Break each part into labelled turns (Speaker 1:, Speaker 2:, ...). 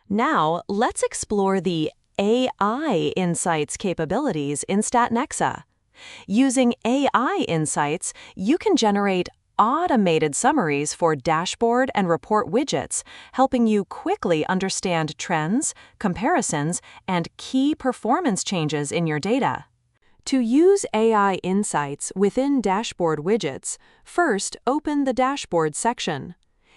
Speaker 1: Now, let's explore the AI Insights capabilities in StatNexa. Using AI Insights, you can generate automated summaries for dashboard and report widgets, helping you quickly understand trends, comparisons, and key performance changes in your data. To use AI Insights within dashboard widgets, first open the Dashboard section.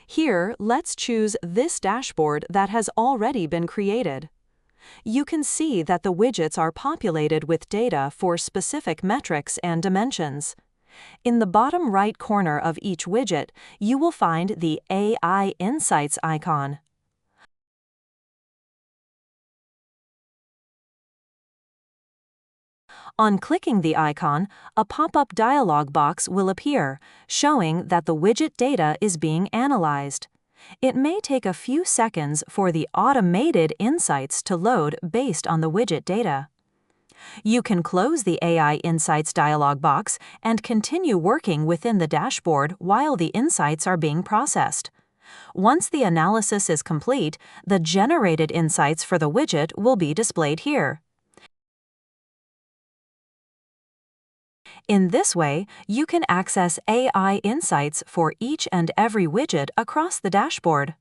Speaker 1: Here, let's choose this dashboard that has already been created. You can see that the widgets are populated with data for specific metrics and dimensions. In the bottom right corner of each widget, you will find the AI Insights icon. On clicking the icon, a pop-up dialog box will appear, showing that the widget data is being analyzed. It may take a few seconds for the automated insights to load based on the widget data. You can close the AI Insights dialog box and continue working within the dashboard while the insights are being processed. Once the analysis is complete, the generated insights for the widget will be displayed here. In this way, you can access AI Insights for each and every widget across the dashboard.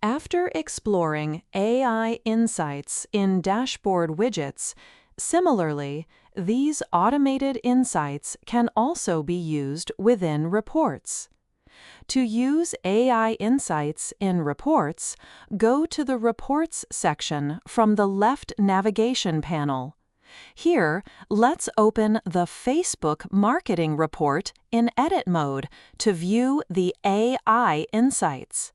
Speaker 1: After exploring AI Insights in dashboard widgets, similarly, these automated insights can also be used within reports. To use AI Insights in reports, go to the Reports section from the left navigation panel. Here, let's open the Facebook Marketing Report in Edit mode to view the AI Insights.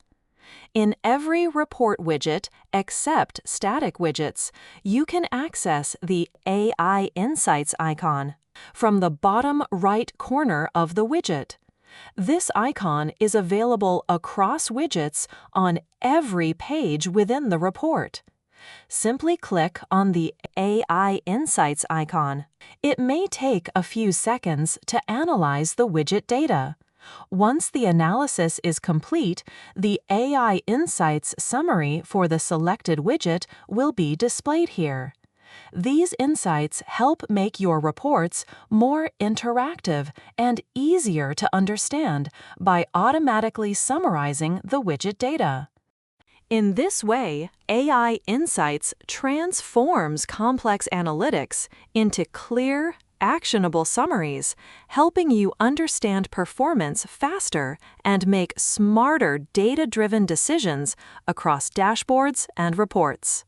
Speaker 1: In every report widget except static widgets, you can access the AI Insights icon from the bottom right corner of the widget. This icon is available across widgets on every page within the report. Simply click on the AI Insights icon. It may take a few seconds to analyze the widget data. Once the analysis is complete, the AI Insights summary for the selected widget will be displayed here. These insights help make your reports more interactive and easier to understand by automatically summarizing the widget data. In this way, AI Insights transforms complex analytics into clear, actionable summaries, helping you understand performance faster and make smarter data-driven decisions across dashboards and reports.